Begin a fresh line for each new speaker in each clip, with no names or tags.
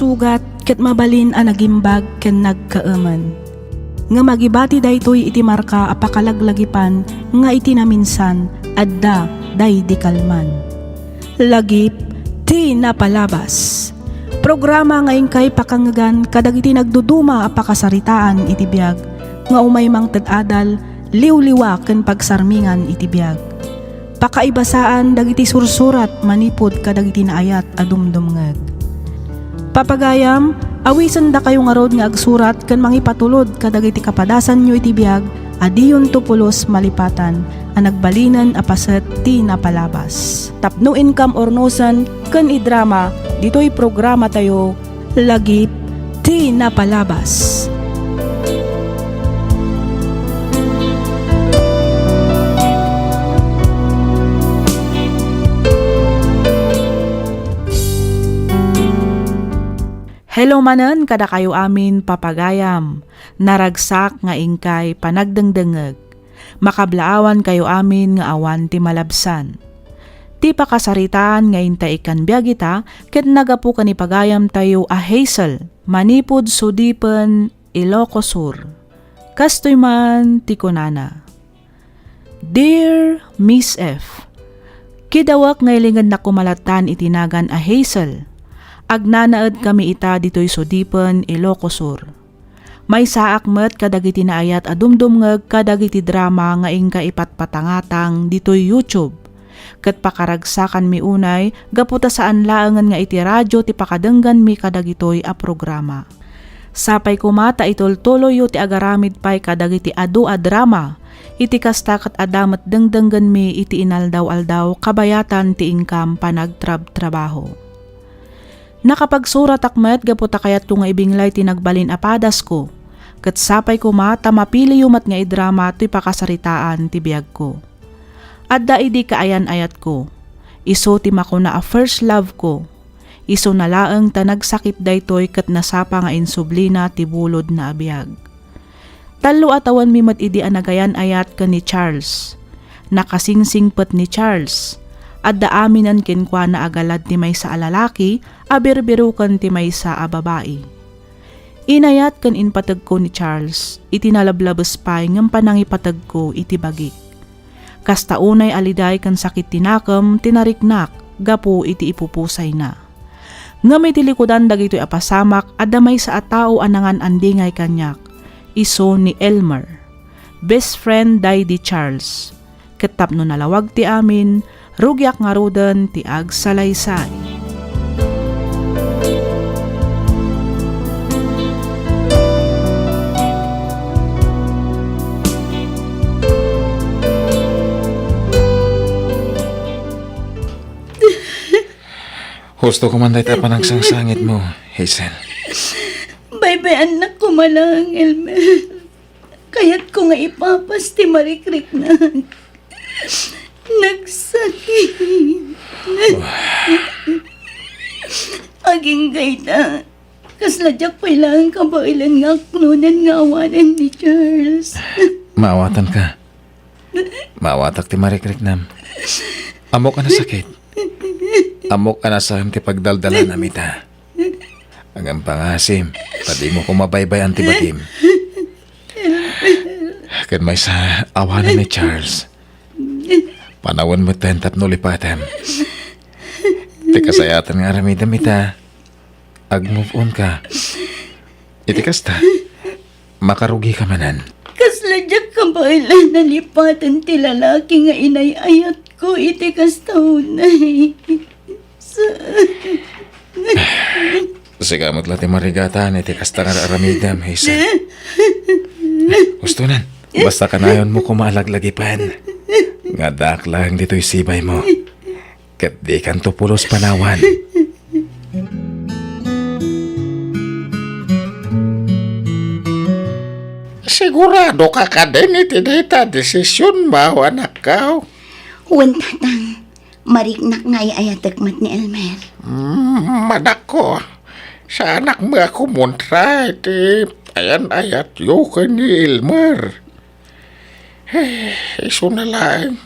sugat ket mabalin a nagimbag ken nagkaaman. Nga magibati daytoy iti marka a pakalaglagipan nga iti naminsan adda day di kalman. Lagip ti napalabas. Programa nga ingkay pakangagan kadagiti nagduduma a pakasaritaan iti biag nga umaymang ted-adal liwliwa ken pagsarmingan iti biag. Pakaibasaan dagiti sursurat manipod kadagiti naayat a dumdumngeg. Papagayam, awisan da kayo nga rod nga agsurat ken mangipatulod kadagiti kapadasan nyo iti biag adiyon tupulos malipatan a nagbalinan a paset ti napalabas. Tapno income ornosan ken idrama ditoy programa tayo lagip ti napalabas. Hello manen kada kayo amin papagayam, naragsak nga ingkay panagdengdengeg, makablaawan kayo amin nga awan ti malabsan. Ti pakasaritaan nga inta ikan biyagita, ket nagapu kanipagayam tayo a Hazel, manipod sudipen Ilocos Sur. Kastoy man ti kunana. Dear Miss F, kidawak nga ilingad na kumalatan itinagan a Hazel, agnanaed kami ita ditoy sudipen Ilocos Sur. May saak met kadagiti naayat a dumdumngeg kadagiti drama nga ingka ipatpatangatang ditoy YouTube. Ket pakaragsakan mi unay gaputa saan laengan nga iti radyo ti pakadenggan mi kadagitoy a programa. Sapay kumata itultuloy ti agaramid pay kadagiti adu a drama. Iti kasta ket adamet dengdenggan mi iti inaldaw-aldaw kabayatan ti income panagtrabaho. Nakapagsurat akmet gaputa kayat ko nga ibinglay tinagbalin apadas ko. Ket sapay ko mata mapili yumat nga idrama to'y pakasaritaan ti biyag ko. Adda idi kaayan-ayat ko. Iso ti mako na a first love ko. Iso na laeng ta nagsakit daytoy ket nasapa nga insublina ti bulod na abiyag. Talo atawan mi met idi anagayan-ayat ken ni Charles. Nakasingsingpet ni Charles. Adda aminan kenkwa na agalad ti maysa a lalaki, abirbirukan ti maysa a babae. Inayat ken inpateg ko ni Charles, iti nalablabes pay ngem panangipateg ko iti bagik. Kasta unay aliday ken sakit tinakem tinariknak, gapu iti ipupusay na. Ngem iti likudan dagitoy apasamak adda maysa a tao anangan andingay kanyak, iso ni Elmer. Best friend day di Charles. Ket tapno nalawag ti amin, rugyak nga roden ti agsalaysay.
Gusto ko man dahi tapan ang sangsangit mo, Hazel.
Bye-bye anak ko malang, Elmer. Kaya't ko nga ipapas ti marikrik na. Nagsakit. Aging gayda. Kasladyak pailangan kabailan nga aknunan nga awanan ni Charles.
Maawatan ka. Maawatak ti marikrik nam. Amok ka na sakit. Amok ka na sa ti pagdaldala namita. Ang pangasim, pati mo kumabaybay ang tibatim. Kan may sa awanan ni Charles. Panawan mo tayo tapno lipatan. Ti kasayatan nga ramidam ita. Ag-move on ka. Iti kasta, makarugi ka manan.
Kasladyak kabailan na lipatan ti lalaki nga inayayat ko iti kasta unay.
Sigamot lang ti marigatan iti kasta nga aramidam, Hazel. Gusto nan, basta kanayon mo kumalaglagipan. Nga daklang dito'y sibay mo. Kat di kanto pulos panawan. Sigurado ka ka din iti dita desisyon ba, anak ka?
Huwag tatang, mariknak nga ayatek mat ni Elmer.
Manak ko. Sa anak mo ako muntra iti ayan ayat yo ka ni Elmer. Iso na lang.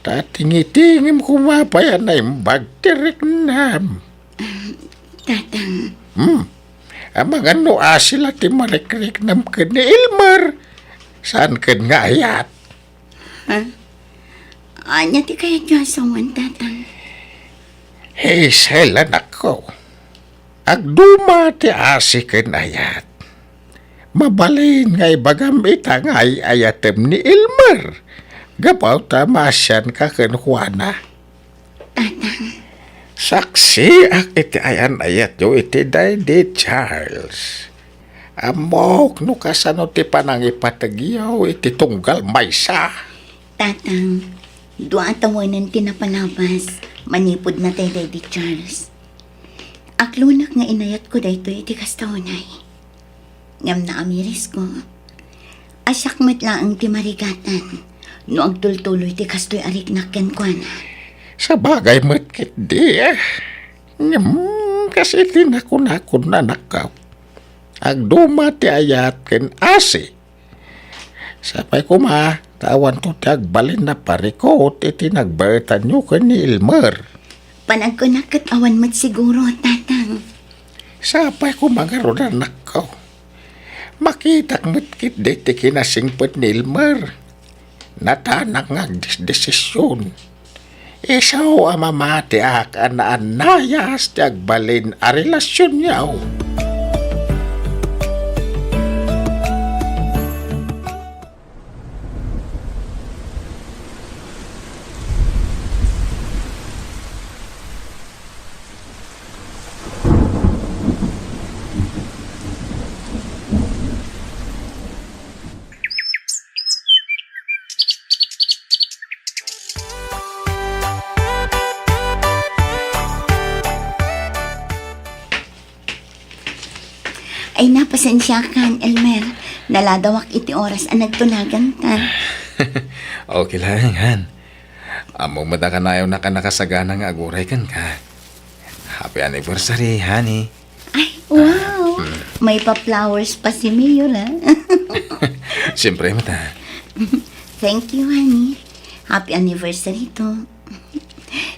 Tatingitingim kumapayan na imbag tirik nam.
Tatang,
Ang mga noa sila ti marikrik nam ka ni Elmer. Saan ka nga ayat?
Anya ti kaya niya asawan, tatang.
Hazel, anak ko. Agduma ti asi ka na ayat. Mabalin nga ibagam ita nga ayatem ni Elmer. Gabaw tamasyan ka kan Juana. Saksi ak iti ayan ayat yo iti Daddy Charles. Amok no kasano ti panangipatagyaw iti tunggal maysa.
Tatang, doon tawanan tinapalabas. Manipod na tayo, Daddy Charles. Aklunak nga inayat ko dahito iti kastaunay. Ngam na amiris ko. Asyak matlaang ti marigatan. No agtultuloy ti kastoy arik na kenkwana.
Sa bagay matkit di kasi tinakon-akon na nakaw. Agduma ti ayat ken asi. Sapay ko tawan to ti agbalin na parikot iti nagbayatan nyo ken ni Elmer.
Panag ko nakat awan mat siguro, tatang.
Sapay ko magaro na nakaw. Makitak matkit di ti kinasingpot ni Elmer. Natanak nga desisyon. Isaw ang mamati ak anayas ti agbalin a relasyon niyaw.
Ay napasensya kan, Elmer. Naladawak iti oras ang nagtunagan ka.
Okay lang, Han. Amo madakanayaw na ka nakasagana nga aguray kan ka. Happy anniversary, honey.
Ay, wow! May pa-flowers pa si Mayor, ha?
Siyempre, mata.
Thank you, honey. Happy anniversary to.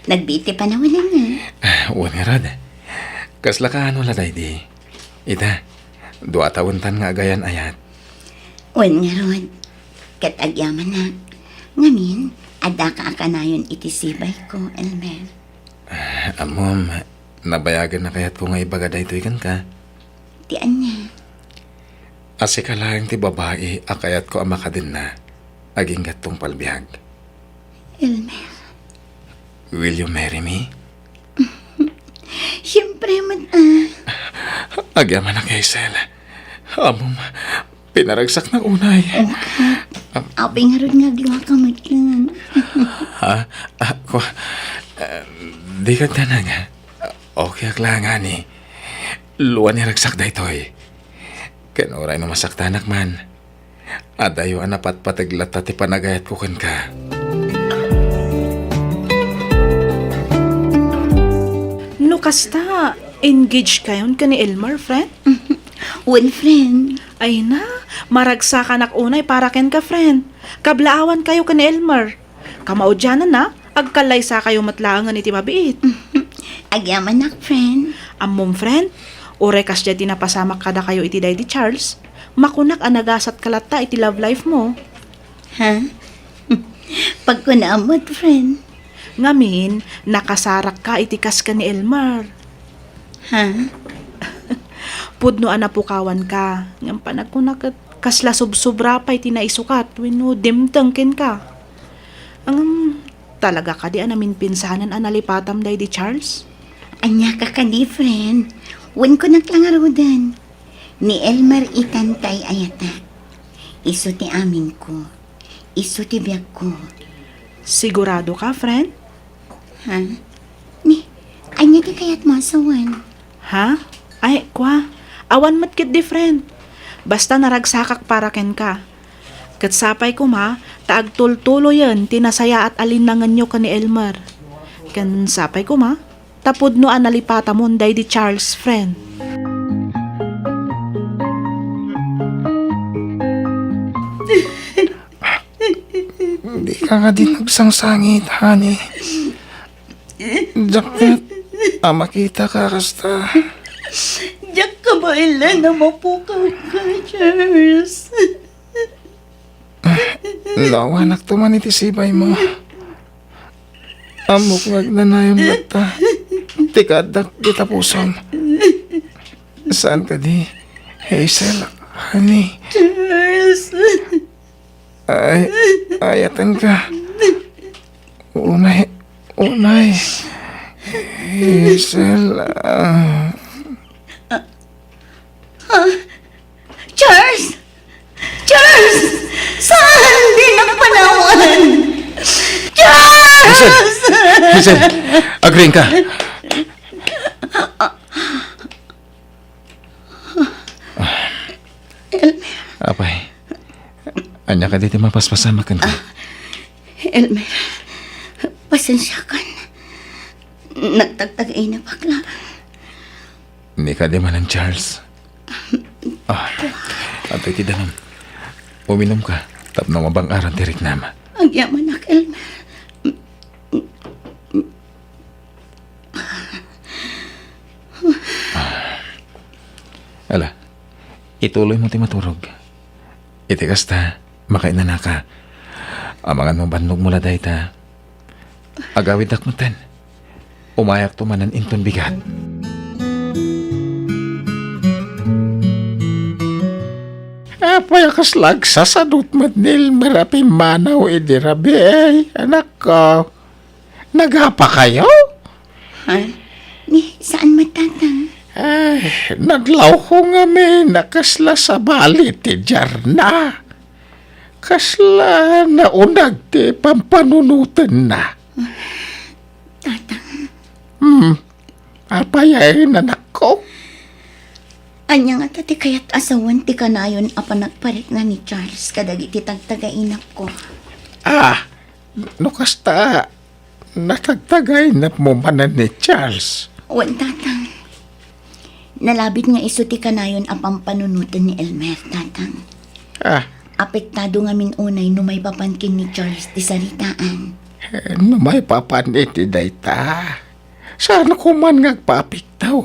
Nagbiti pa naman na nga.
Uwan nga rad. Kasla ka ano laday di. Ita, dua tawentan nga agayan ayat.
Wen nga rod. Katagyaman na. Ngamin, ada ka akanayon iti sibay ko, Elmer.
Amom, nabayagan na kayat ko nga ibagada ito ikan ka.
Tian niya.
Asi ka lang ti babae, akayat ko ama ka din na. Aging gatong palbihag.
Elmer.
Will you marry me?
Siyempre man
Agyaman na kay Sel. Amom, pinaragsak ng unay.
Apay nga rod nga gluha ka matlan.
Ha? Ako, di ka tanag. Okay ak lang ni. Luwan ni ragsak da ito eh. Kanuray na masaktanak man. Adayo anapat pataglat ti panagayat ko kan ka.
No kasta, engaged kayon ka ni Elmer, friend?
One friend.
Ay na, maragsa ka unay para ken ka, friend. Kablaawan kayo ka ni Elmer. Kamaudyanan na, agkalay sa kayo matlaangan iti mabiit.
Agyaman nak, friend.
Ammom, friend, orekas dyan tinapasamak kada kayo iti Daddy Charles. Makunak anagasat kalata iti love life mo.
Ha? Pagkunaamot, friend.
Ngamin, nakasarak ka itikas ka ni Elmer.
Ha?
Pudno anapukawan ka. Ngam panagkunak kasla subsubra pa iti naisukat. Wino dimtangkin ka. Ang talaga ka di anamin pinsanan analipatam Daddy Charles?
Anya ka kadi, friend. Wen ko naklangarudan. Ni Elmer itantay ayata. Isu ti amin ko. Isu ti biyak ko.
Sigurado ka, friend?
Ha? Ni, anya di kaya't masawan.
Ha? Ay, kwa. Awan matkit di, friend. Basta naragsakak para ken ka. Katsapay ko taagtultulo yan, tinasaya at alinangan nyo ka ni Elmer. Kan sapay ko tapod no analipata mo Daddy Charles, friend.
Hindi ka nga din nagsangsangit, honey. Jakit, makita ka kasta.
Mailan na mapukaw ka, Charles.
Lawanak to man iti sibay mo. Amok magnanayam lata. Tikadak kita pusom. Saan ka di? Hazel, honey.
Charles.
Ayatan ka. Unay. Hazel,
Charles! Charles! Saan din ang panawan? Charles!
Hazel, agreeing ka. Apay, anya ka dito mapaspasama kan ka.
Elmer, pasensya ka na. Nagtagtagay na bakla.
Hindi ka di man ang Charles. Ato'y tidanom. Uminom ka, tapno mabang aran tirik nama.
Ang yaman na, Elmer.
Ala, ituloy mo ti maturog. Itikas ta, makainana ka. Amangan mo bandog mula dahi ta. Agawid akmutan. Umayak tumanan inton bigat. Apay kaslag sasadot madnil marapi manaw idirabi ay anak ko. Nagapa kayo?
Ha? Ni, saan matatang?
Ay, naglaw ko nga may nakasla sa balit ti Jarna. Kasla na unag ti pampanunutan na.
Tatang,
Apay ay nanak ko.
anya nga tati kaya't asawan ti kanayon apa nagparik na ni Charles kadagi ti tagtagainap ko.
No kasta, natagtagay na mo manan ni Charles.
Wan tatang. Nalabit nga iso ti kanayon apang panunutan ni Elmer, tatang. Apektado nga minunay no may papankin ni Charles ti saritaan.
No may papanit dayta. Saan ko man ngagpapiktaw?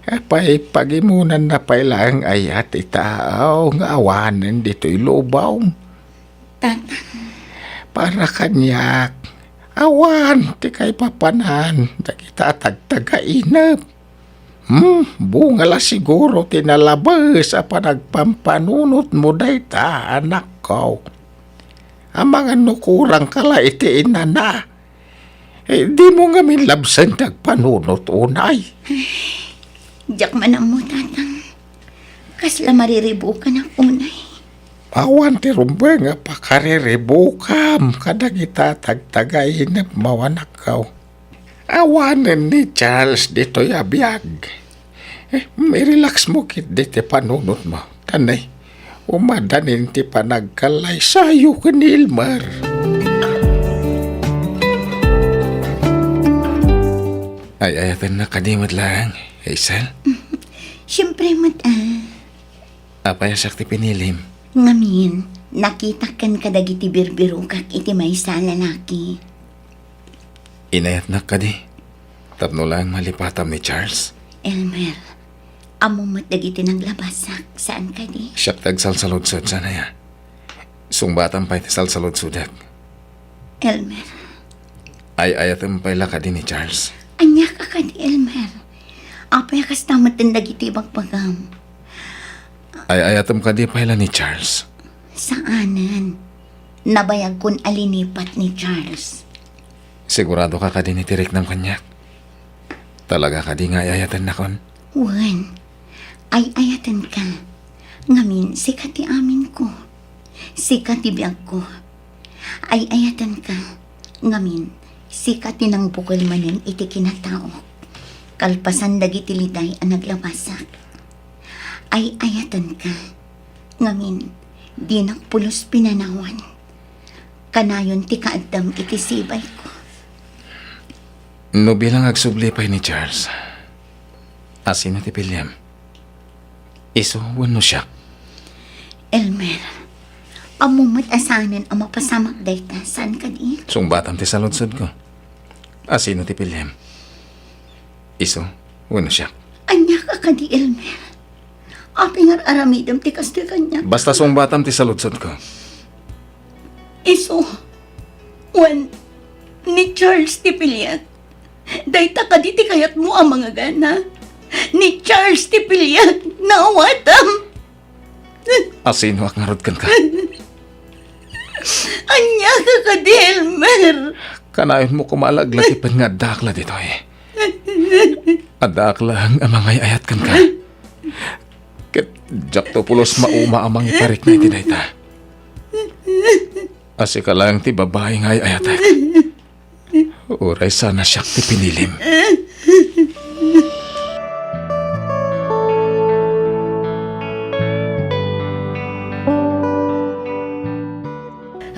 Apay pagimunan na pailang ay ati tao nga awanan dito'y lubaw.
Tatang,
Para kanyak, awan ti kay papanan, da kita tagtagainap. Bunga la siguro tinalabas a panagpampanunot mo dayta, anak ko. Ang mga nukurang kala iti inana. Di mo nga minlabsan tagpanunot unay.
diyak manang mo, tatang. Kasla mariribo ka na unay.
Awan ti rumbe nga pakariribukam kada kita tagtagainap mawanak kaw. Awanan ni Charles dito yabiyag. May relax mo kit dito panunot mo. Tanay, umadanin ti panagkalay sayo ka ni Ilmar. Ay, ayatan na kadimot lang, Hazel.
Siyempre,
Apay asak ti pinilim.
ngamin, nakita kan kadagi ti birbiro kak iti may sa lalaki.
Inayat na ka di. Tapno lang malipatam ni Charles.
Elmer, amumot dagiti naglabasak. Saan ka di?
Siyak tagsalsaludsod sana ya. Sungbatang pa'y tisalsaludsudak.
Elmer,
Ay ayatam pa'y laka di ni Charles.
anya ka di, Elmer. Apay kas tamat din dagiti bagpagam.
Ay ayatam ka di pa'y ni Charles.
Saanan? Nabayag kun alinipat ni Charles.
Sigurado ka di ni tirik ng kanyak. Talaga ka di nga ayatan na kon.
Wan, ay ayatan ka. Ngamin, sikat ti amin ko. Sikat ti biyag ko. Ay ayatan ka. Ngamin, sikat ti nang bukol manen iti kinatao. Kalpasan dagiti liday ang naglabasak. Ay ayatan ka. Ngamin, di nakpulos pinanawan. Kanayon ti kaadam iti sibay ko.
No bilang agsubli pa'y ni Charles. Asin na ti William. Iso, wano siya.
Elmer, amumat asanan ang mapasamak dayta. Saan ka di?
Sungbatam ti saludsod ko. Asin na ti William. Iso, wano siya.
Anya ka di, Elmer. Aping aramidam ti kastoy kanya.
Basta sumbatam ti saludsod ko.
Iso, wan, ni Charles ti Pilyat. Dayta ka di ti kayat mo ang mga gana. Ni Charles ti Pilyat, nawatam.
Asino ak ngarod kan ka?
Anya ka ka di, Elmer.
Kanayon mo kumalagla ti pen nga dakla dito eh. Adakla ang amangay ayat kan ka. Ket jakto pulos mauma amang iparik na iti dayta. Asi ka lang ti babae ngay ayatak. Uray sana siyak ti pinilim.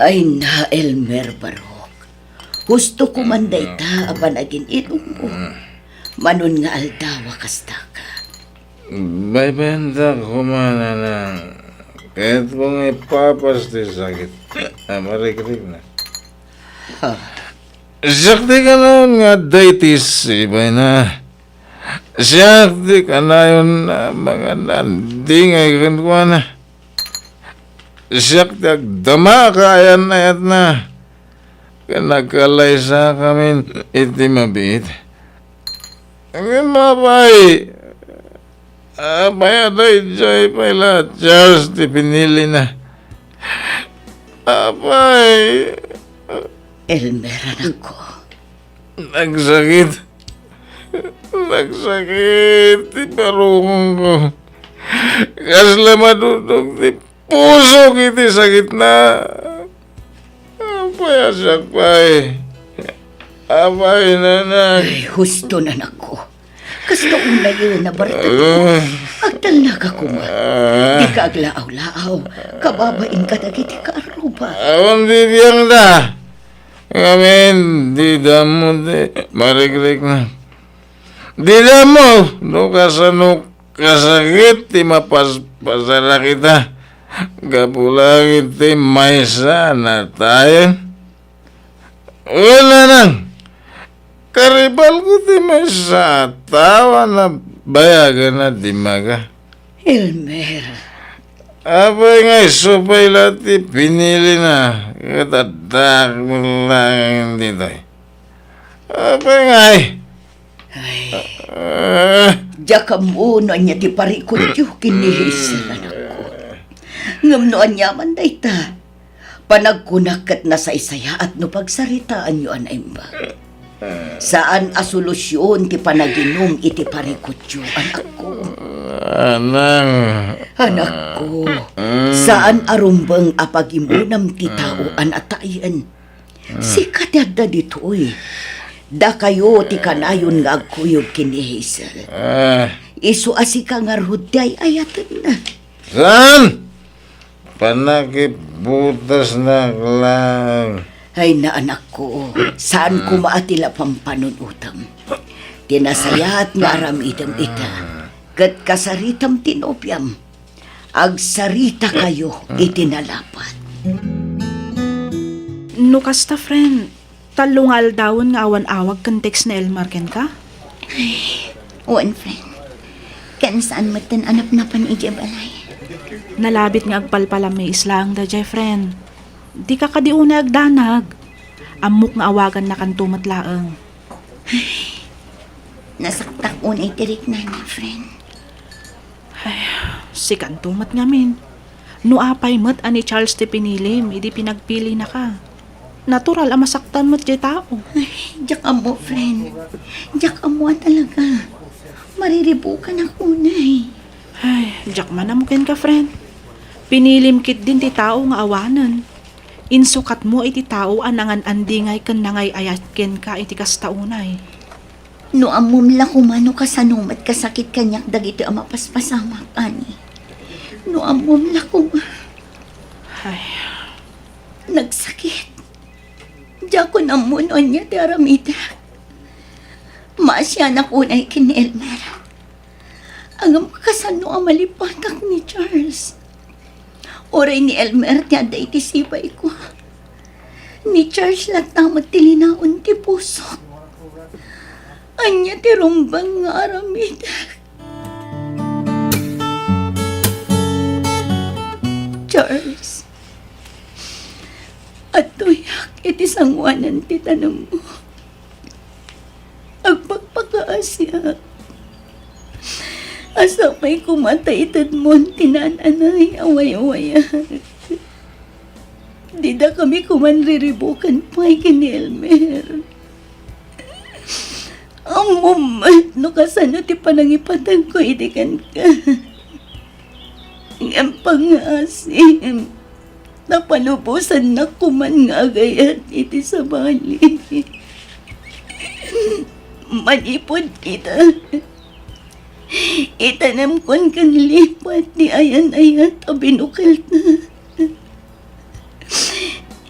Ay na, Elmer Barok. Gusto ko man dayta apan agin ilong mo. Manon nga aldawa kasta ka.
May benta kumana ng kahit kung ipapas ti sakit. Marikrik na. Sakti ka na yun nga daitis, ibay na. Sakti ka na yun na mga nandingay kan kuha na. Sakti agdama ka ayan ayat na. Kanagkalay sa kami iti mabit. Ang mabay. Abay aday jay pala Charles ti pinili na. Abay.
Elmer, anak ko.
Nagsakit. Nagsakit ti parungong ko. Kasla madudog ti puso kiti sakit na. Abay asakpay. Abay nanak.
Ay, husto na nako. Kasto una yun na barita ko. Agdal na ka kuma. Di ka aglaaw-laaw. Kababain ka dagiti ka aruba.
Awan bibiyang da. Ngamin, di damo di. Marikrik na. Di damo. No kasano kasakit ti mapaspasara kita. Gapulangit ti maysa na tayo. Wala nang. Karibal ko ti maysa. Tawa na bayagan na di maga.
Elmer.
Abay nga supay lati pinili na. Katadak mo lang dito. Abay nga
Diya ka muna niya ti parikot yu kinihisa anak ko. Ngamnoan yaman dayta. Panagkunakat na sa isaya at no pagsaritaan yu anay ba. Saan a solusyon ti panaginom iti parikot yu anak ko.
Anang.
Anak ko, saan arumbang apagimunam ti tao anatayan? Sikat yadda dito'y. Da kayo ti kanayon nga agkuyog kinihisa. Isu asika nga ruday ayatan na.
Saan? Panakibutas na lang.
Ay na anak ko, saan ko maatila pang panunutam? Tinasayat nga aramidam ita. Kat kasaritam tinopyam. Agsarita kayo itinalapat.
No kasta friend, talungal dawon nga awan awag kan text na Elmer ken ka?
One friend, kan saan matan anap na pan balay?
Nalabit nga agpalpalam may islang da jay friend. Di ka kadiuna agdanag. Amok nga awagan na kan tumatlaang.
Nasaktak unay tirik na niya, friend.
Si kan tumat ngamin. No apay mat ani Charles ti pinilim, idi pinagpili na ka. Natural ang masaktan mo't jay tao.
Diyak amo, friend. Diyak amo talaga. Mariribukan ako na
Ay, jak man amukin ka friend. Pinilim kit din ti tao nga awanan. Insukat mo iti tao anangan andingay kan nangay ayatken ka iti kastaunay.
No amom la kumano kasanumat kasakit kanyak dagiti ang mapaspasamak, ani. No amom la
Ay,
nagsakit. Diya ko namunon niya ti aramida. Maasya na kunay kin Elmer. Agam kasano ang malipatak ni Charles. Oray ni Elmer ti aday ti sibay ko. Ni Charles latamat ti linaon ti puso. Anya ti rumbang nga aramida. Charles. At tuyak iti sangwanan ti tanong mo. Agpagpakaasya. Asa may kumatay itad mo tinananay away-awayan. Di da kami kumanriribukan pa'y kini Elmer. Ang moment no kasano ti panangipatag ko itikan ka. Ang pangasim. Napalubusan na kuman nga agayat iti sa bali. Manipod kita. Itanam kon kang lipat ni ayan-ayat o binukal na.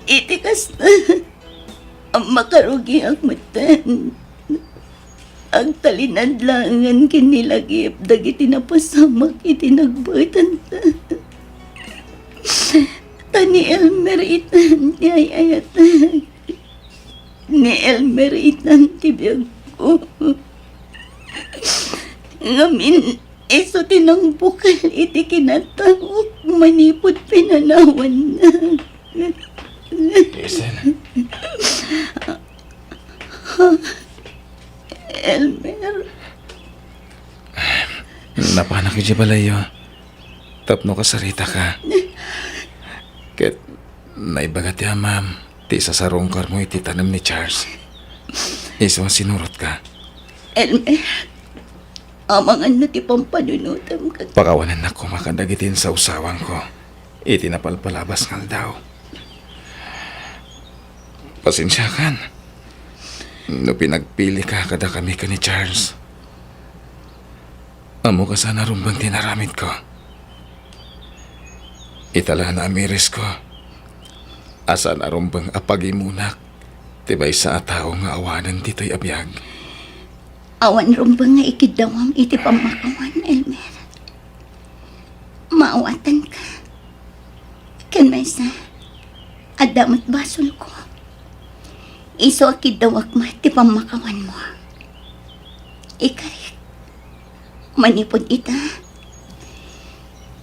Itikas na. Ang makarugi ang matan. Ang talinadlangan kinilagip dagiti napasamak itinagbutan ta. Tani Elmer itan ti ayayatan. Ni Elmer itan ti biyag ko. Ngamin, iso tinang bukal iti kinatawag manipod pinanawan na.
Hazel,
Elmer,
napanak iti balayo. Tapno kasarita ka. Ket, naibagat ya ma'am, ti sasarongkar mo iti tanem ni Charles. Iso sinurot ka.
Elmer, amangan na ti pampanunutam ka.
Pakawanan na kumakaдаgitin sa usawang ko. Iti napalpalabas ngal daw. Pasensya kan. No pinagpili ka kada kami ka ni Charles. Amo ka sana rumbang tinaramid ko. Itala na amiris ko. Asa na rumbang apagimunak. Tibay sa atao nga awanan tito'y abiyag.
Awan rumbang nga ikidawam iti pamakawan, Elmer. Maawatan ka. Ken maysa, adamat basol ko. Iso akidawak ma ti pamakawan mo. Ikarik, manipod ita.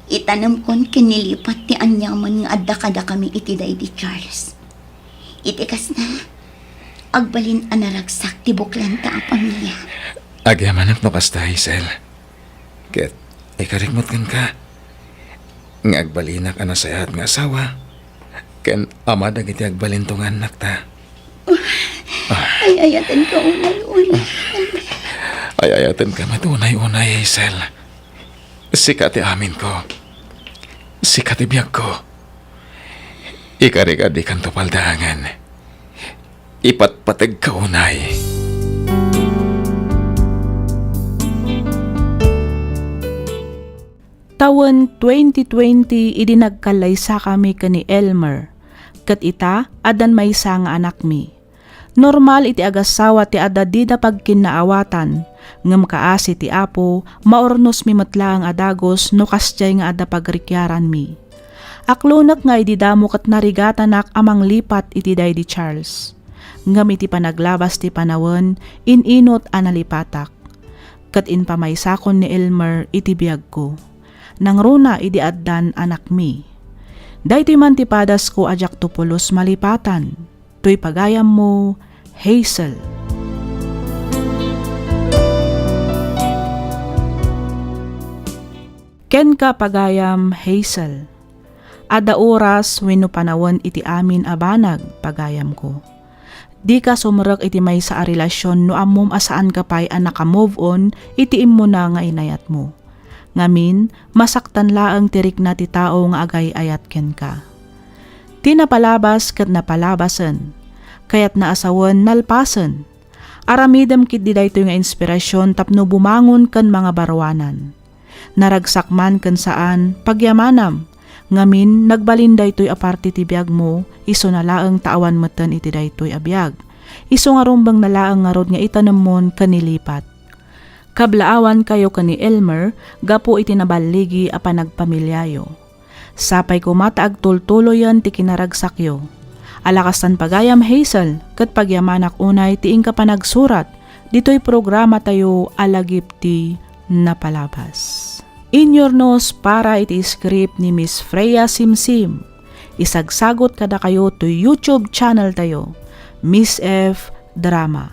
Itanam kon kinilipat ti anyaman nga adda kada kami iti di Charles. Itikas na, agbalin anaragsak ti buklan ta a pamilya.
Agyamanap no kasta, Hazel. Ket, ikarikmot kan ka. Nga agbalinak ana sayat nga asawa. Ken amad iti agbalintungan nakta.
Ay, ayatan ka unay-unay.
Ay ayatan ka matunay-unay, Hazel. Sikati amin ko. Sikati biyag ko. Ikarigadi kan tupaldangan. Ipatpatag ka unay.
Taon 2020 idinagkalaysa kami kani Elmer. Kat ita, adan may isa nga anak mi. Normal iti agasawa ti ada di da pagkinaawatan. Ngam kaasi ti apo, maornos mi matla ang adagos no kastyay nga ada pagrikyaran mi. Aklonak nga ididamo kat narigatanak amang lipat iti day di Charles. Ngam iti panaglabas ti panawon, ininot analipatak. Kat inpamaysakon ni Elmer iti biyag ko. Nang runa idi addan anak mi. Daytoy man ti padas ko ajak tupulos malipatan. To'y pagayam mo, Hazel. Ken ka pagayam, Hazel. Ada oras wenno panawon iti amin abanag pagayam ko. Di ka sumrek iti may sa relasyon no ammom asaan ka pa'y anak ka move on iti immo na nga inayat mo. Ngamin, masaktan laang tirik na ti tao nga agay ayat ken ka. Ti napalabas ket napalabasen, kayat naasawan nalpasen. Aramidam kit di daytoy nga inspirasyon tapno bumangon ken mga barwanan. Naragsak man ken saan, pagyamanam, ngamin nagbalin daytoy aparte ti biag mo, iso na laang taawan meten iti daytoy abiyag. Iso nga rumbang na laang nga rod nga itanemmon ken nilipat. Kablaawan kayo kani Elmer, gapo iti nabaligi a panagpamilyayo. Sapay ko mataag tultuloyan ti kinaragsakyo. Alakasan pagayam Hazel, ket pagyamanak unay tiing ka panagsurat, dito'y programa tayo alagip ti napalabas. Inyornos para iti script ni Miss Freya Simsim. Isagsagot kada kayo to YouTube channel tayo, Miss F Drama.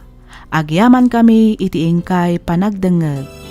Agyaman kami iti ingkay panagdengeg.